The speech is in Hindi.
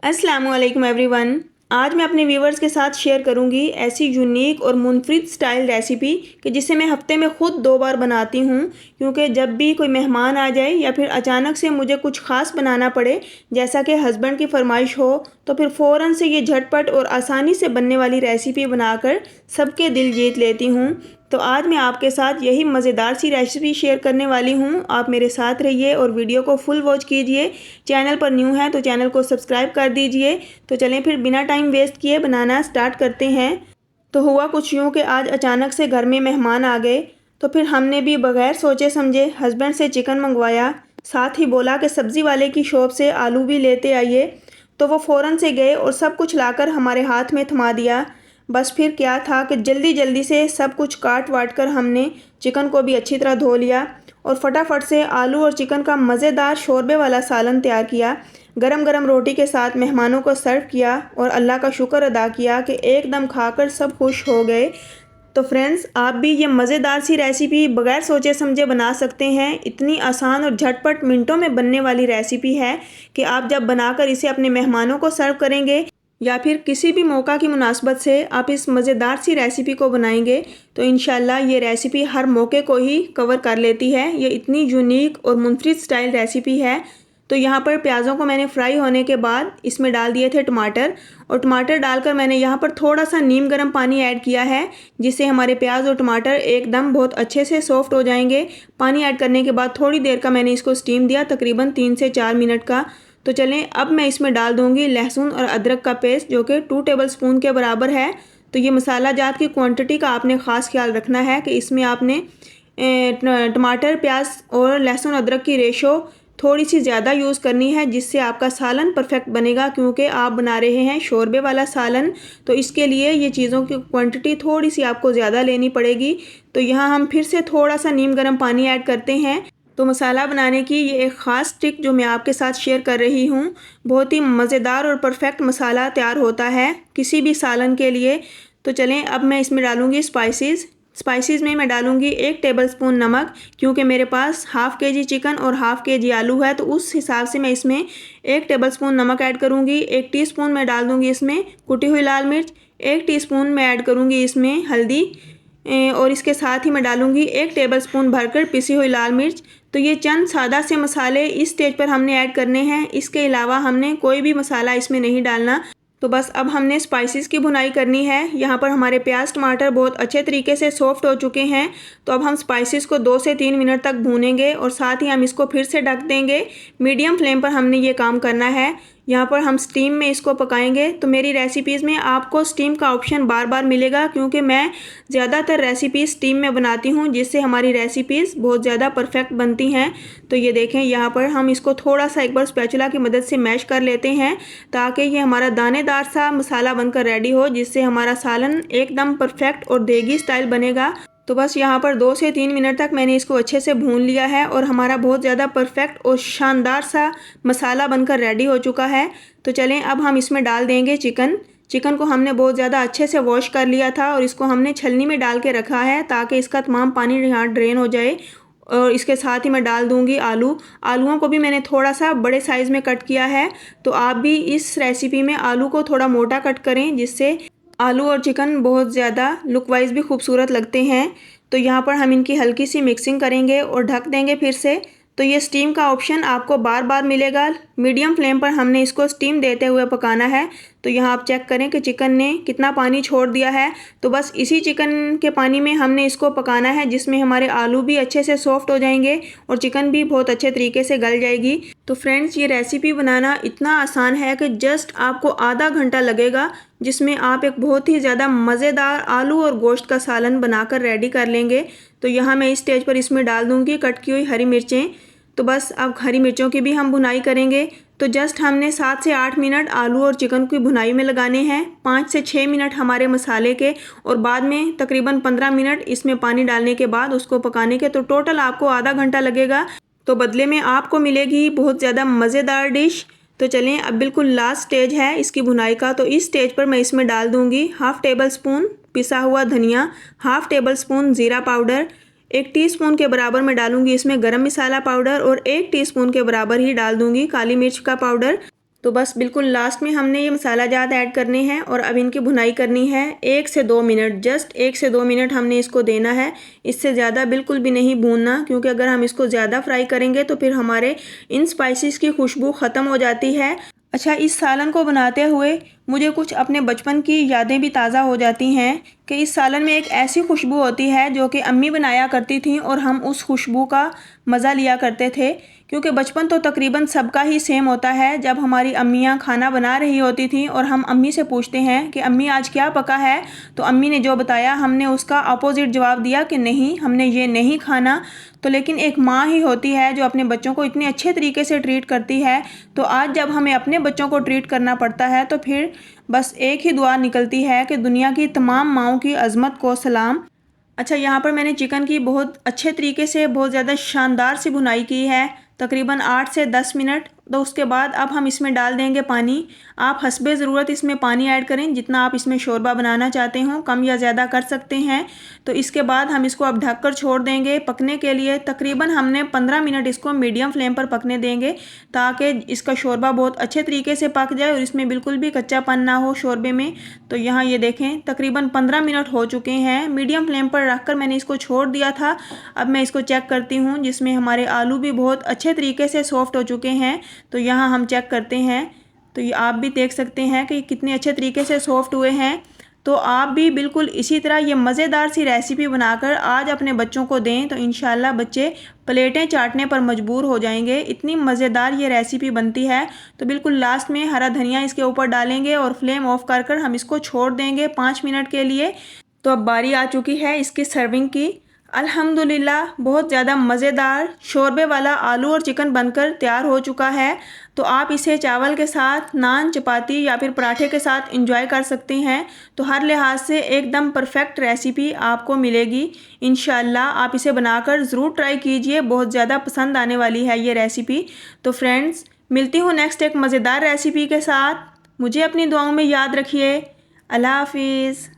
अस्सलामुअलैकुम एवरीवन। आज मैं अपने व्यूवर्स के साथ शेयर करूंगी ऐसी यूनिक और मुनफरिद स्टाइल रेसिपी कि जिसे मैं हफ्ते में ख़ुद 2 बार बनाती हूं, क्योंकि जब भी कोई मेहमान आ जाए या फिर अचानक से मुझे कुछ ख़ास बनाना पड़े, जैसा कि हस्बैंड की फरमाइश हो, तो फिर फ़ौरन से ये झटपट और आसानी से बनने वाली रेसिपी बनाकर सबके दिल जीत लेती हूँ। तो आज मैं आपके साथ यही मज़ेदार सी रेसिपी शेयर करने वाली हूँ। आप मेरे साथ रहिए और वीडियो को फुल वॉच कीजिए। चैनल पर न्यू है तो चैनल को सब्सक्राइब कर दीजिए। तो चलें फिर बिना टाइम वेस्ट किए बनाना स्टार्ट करते हैं। तो हुआ कुछ यूँ कि आज अचानक से घर में मेहमान आ गए, तो फिर हमने भी बगैर सोचे समझे हस्बैंड से चिकन मंगवाया। साथ ही बोला कि सब्ज़ी वाले की शॉप से आलू भी लेते आइए। तो वो फ़ौरन से गए और सब कुछ लाकर हमारे हाथ में थमा दिया। बस फिर क्या था कि जल्दी जल्दी से सब कुछ काट वाट कर हमने चिकन को भी अच्छी तरह धो लिया और फटाफट से आलू और चिकन का मज़ेदार शोरबे वाला सालन तैयार किया। गरम गरम रोटी के साथ मेहमानों को सर्व किया और अल्लाह का शुक्र अदा किया कि एकदम खाकर सब खुश हो गए। तो फ्रेंड्स, आप भी ये मज़ेदार सी रेसिपी बगैर सोचे समझे बना सकते हैं। इतनी आसान और झटपट मिनटों में बनने वाली रेसिपी है कि आप जब बनाकर इसे अपने मेहमानों को सर्व करेंगे या फिर किसी भी मौका की मुनासबत से आप इस मज़ेदार सी रेसिपी को बनाएंगे तो इंशाल्लाह ये रेसिपी हर मौके को ही कवर कर लेती है। ये इतनी यूनिक और मुनफरिद स्टाइल रेसिपी है। तो यहाँ पर प्याज़ों को मैंने फ्राई होने के बाद इसमें डाल दिए थे टमाटर, और टमाटर डालकर मैंने यहाँ पर थोड़ा सा नीम गर्म पानी ऐड किया है, जिससे हमारे प्याज और टमाटर एकदम बहुत अच्छे से सॉफ्ट हो जाएंगे। पानी ऐड करने के बाद थोड़ी देर का मैंने इसको स्टीम दिया, तकरीबन 3 से 4 मिनट का। तो चलें अब मैं इसमें डाल दूँगी लहसुन और अदरक का पेस्ट, जो कि 2 टेबलस्पून के बराबर है। तो ये मसाला जात की क्वांटिटी का आपने ख़ास ख्याल रखना है कि इसमें आपने टमाटर, प्याज और लहसुन अदरक की रेशो थोड़ी सी ज़्यादा यूज़ करनी है, जिससे आपका सालन परफेक्ट बनेगा। क्योंकि आप बना रहे हैं शोरबे वाला सालन, तो इसके लिए ये चीज़ों की क्वांटिटी थोड़ी सी आपको ज़्यादा लेनी पड़ेगी। तो यहाँ हम फिर से थोड़ा सा नीम गर्म पानी ऐड करते हैं। तो मसाला बनाने की ये एक ख़ास ट्रिक जो मैं आपके साथ शेयर कर रही हूँ, बहुत ही मज़ेदार और परफेक्ट मसाला तैयार होता है किसी भी सालन के लिए। तो चलें अब मैं इसमें डालूँगी स्पाइसेस में मैं डालूँगी 1 टेबलस्पून नमक, क्योंकि मेरे पास हाफ़ केजी चिकन और हाफ़ केजी आलू है, तो उस हिसाब से मैं इसमें 1 टेबलस्पून नमक ऐड करूँगी। 1 टीस्पून मैं डाल दूँगी इसमें कुटी हुई लाल मिर्च, 1 टीस्पून मैं ऐड करूँगी इसमें हल्दी, और इसके साथ ही मैं डालूँगी 1 टेबलस्पून भरकर पिसी हुई लाल मिर्च। तो ये चंद सादा से मसाले इस स्टेज पर हमने ऐड करने हैं। इसके अलावा हमने कोई भी मसाला इसमें नहीं डालना। तो बस अब हमने स्पाइसेस की भुनाई करनी है। यहाँ पर हमारे प्याज टमाटर बहुत अच्छे तरीके से सॉफ्ट हो चुके हैं। तो अब हम स्पाइसेस को 2 से 3 मिनट तक भूनेंगे और साथ ही हम इसको फिर से ढक देंगे। मीडियम फ्लेम पर हमने ये काम करना है। यहाँ पर हम स्टीम में इसको पकाएंगे। तो मेरी रेसिपीज़ में आपको स्टीम का ऑप्शन बार बार मिलेगा, क्योंकि मैं ज़्यादातर रेसिपीज़ स्टीम में बनाती हूँ, जिससे हमारी रेसिपीज़ बहुत ज़्यादा परफेक्ट बनती हैं। तो ये देखें, यहाँ पर हम इसको थोड़ा सा एक बार स्पैचुला की मदद से मैश कर लेते हैं, ताकि ये हमारा दानेदार सा मसाला बनकर रेडी हो, जिससे हमारा सालन एकदम परफेक्ट और देगी स्टाइल बनेगा। तो बस यहाँ पर 2 से 3 मिनट तक मैंने इसको अच्छे से भून लिया है और हमारा बहुत ज़्यादा परफेक्ट और शानदार सा मसाला बनकर रेडी हो चुका है। तो चलें अब हम इसमें डाल देंगे चिकन को हमने बहुत ज़्यादा अच्छे से वॉश कर लिया था और इसको हमने छलनी में डाल के रखा है, ताकि इसका तमाम पानी यहाँ ड्रेन हो जाए। और इसके साथ ही मैं डाल दूँगी आलूओं को भी मैंने थोड़ा सा बड़े साइज़ में कट किया है। तो आप भी इस रेसिपी में आलू को थोड़ा मोटा कट करें, जिससे आलू और चिकन बहुत ज़्यादा लुक वाइज भी खूबसूरत लगते हैं। तो यहाँ पर हम इनकी हल्की सी मिक्सिंग करेंगे और ढक देंगे फिर से। तो ये स्टीम का ऑप्शन आपको बार बार मिलेगा। मीडियम फ्लेम पर हमने इसको स्टीम देते हुए पकाना है। तो यहाँ आप चेक करें कि चिकन ने कितना पानी छोड़ दिया है। तो बस इसी चिकन के पानी में हमने इसको पकाना है, जिसमें हमारे आलू भी अच्छे से सॉफ्ट हो जाएंगे और चिकन भी बहुत अच्छे तरीके से गल जाएगी। तो फ्रेंड्स, ये रेसिपी बनाना इतना आसान है कि जस्ट आपको आधा घंटा लगेगा, जिसमें आप एक बहुत ही ज़्यादा मज़ेदार आलू और गोश्त का सालन बनाकर रेडी कर लेंगे। तो यहाँ मैं इस स्टेज पर इसमें डाल दूँगी कट की हुई हरी मिर्चें। तो बस अब हरी मिर्चों की भी हम भुनाई करेंगे। तो जस्ट हमने 7 से 8 मिनट आलू और चिकन की भुनाई में लगाने हैं, 5 से 6 मिनट हमारे मसाले के, और बाद में तकरीबन 15 मिनट इसमें पानी डालने के बाद उसको पकाने के। तो टोटल आपको आधा घंटा लगेगा। तो बदले में आपको मिलेगी बहुत ज़्यादा मज़ेदार डिश। तो चलें, अब बिल्कुल लास्ट स्टेज है इसकी भुनाई का। तो इस स्टेज पर मैं इसमें डाल दूँगी 1/2 टेबलस्पून पिसा हुआ धनिया, 1/2 टेबलस्पून ज़ीरा पाउडर, 1 टीस्पून के बराबर मैं डालूंगी इसमें गरम मसाला पाउडर और 1 टीस्पून के बराबर ही डाल दूंगी काली मिर्च का पाउडर। तो बस बिल्कुल लास्ट में हमने ये मसाला जात ऐड करने हैं और अब इनकी भुनाई करनी है 1 से 2 मिनट, जस्ट 1 से 2 मिनट हमने इसको देना है। इससे ज़्यादा बिल्कुल भी नहीं भूनना, क्योंकि अगर हम इसको ज़्यादा फ्राई करेंगे तो फिर हमारे इन स्पाइसेस की खुशबू ख़त्म हो जाती है। अच्छा, इस सालन को बनाते हुए मुझे कुछ अपने बचपन की यादें भी ताज़ा हो जाती हैं कि इस सालन में एक ऐसी खुशबू होती है जो कि अम्मी बनाया करती थी और हम उस खुशबू का मज़ा लिया करते थे। क्योंकि बचपन तो तकरीबन सबका ही सेम होता है। जब हमारी अम्मियाँ खाना बना रही होती थी और हम अम्मी से पूछते हैं कि अम्मी आज क्या पका है, तो अम्मी ने जो बताया हमने उसका अपोजिट जवाब दिया कि नहीं, हमने ये नहीं खाना। तो लेकिन एक माँ ही होती है जो अपने बच्चों को इतने अच्छे तरीके से ट्रीट करती है। तो आज जब हमें अपने बच्चों को ट्रीट करना पड़ता है तो फिर बस एक ही दुआ निकलती है कि दुनिया की तमाम माँओं की अज़मत को सलाम। अच्छा, यहाँ पर मैंने चिकन की बहुत अच्छे तरीके से बहुत ज़्यादा शानदार सी भुनाई की है, तकरीबन 8 से 10 मिनट। तो उसके बाद अब हम इसमें डाल देंगे पानी। आप हस्बे ज़रूरत इसमें पानी ऐड करें, जितना आप इसमें शोरबा बनाना चाहते हो, कम या ज़्यादा कर सकते हैं। तो इसके बाद हम इसको अब ढककर छोड़ देंगे पकने के लिए। तकरीबन हमने 15 मिनट इसको मीडियम फ्लेम पर पकने देंगे ताकि इसका शोरबा बहुत अच्छे तरीके से पक जाए और इसमें बिल्कुल भी कच्चापन ना हो शोरबे में। तो यहाँ ये देखें तकरीबन 15 मिनट हो चुके हैं। मीडियम फ्लेम पर रखकर मैंने इसको छोड़ दिया था। अब मैं इसको चेक करती हूँ, जिसमें हमारे आलू भी बहुत अच्छे तरीके से सॉफ्ट हो चुके हैं। तो यहाँ हम चेक करते हैं, तो ये आप भी देख सकते हैं कि कितने अच्छे तरीके से सॉफ्ट हुए हैं। तो आप भी बिल्कुल इसी तरह ये मज़ेदार सी रेसिपी बनाकर आज अपने बच्चों को दें तो इंशाल्लाह बच्चे प्लेटें चाटने पर मजबूर हो जाएंगे। इतनी मज़ेदार ये रेसिपी बनती है। तो बिल्कुल लास्ट में हरा धनिया इसके ऊपर डालेंगे और फ्लेम ऑफ कर कर हम इसको छोड़ देंगे 5 मिनट के लिए। तो अब बारी आ चुकी है इसकी सर्विंग की। अल्हम्दुलिल्लाह बहुत ज़्यादा मज़ेदार शोरबे वाला आलू और चिकन बनकर तैयार हो चुका है। तो आप इसे चावल के साथ, नान, चपाती या फिर पराठे के साथ एंजॉय कर सकते हैं। तो हर लिहाज से एकदम परफेक्ट रेसिपी आपको मिलेगी। इंशाल्लाह आप इसे बनाकर ज़रूर ट्राई कीजिए, बहुत ज़्यादा पसंद आने वाली है ये रेसिपी। तो फ्रेंड्स, मिलती हूँ नेक्स्ट एक मज़ेदार रेसिपी के साथ। मुझे अपनी दुआओं में याद रखिए। अल्लाह हाफिज़।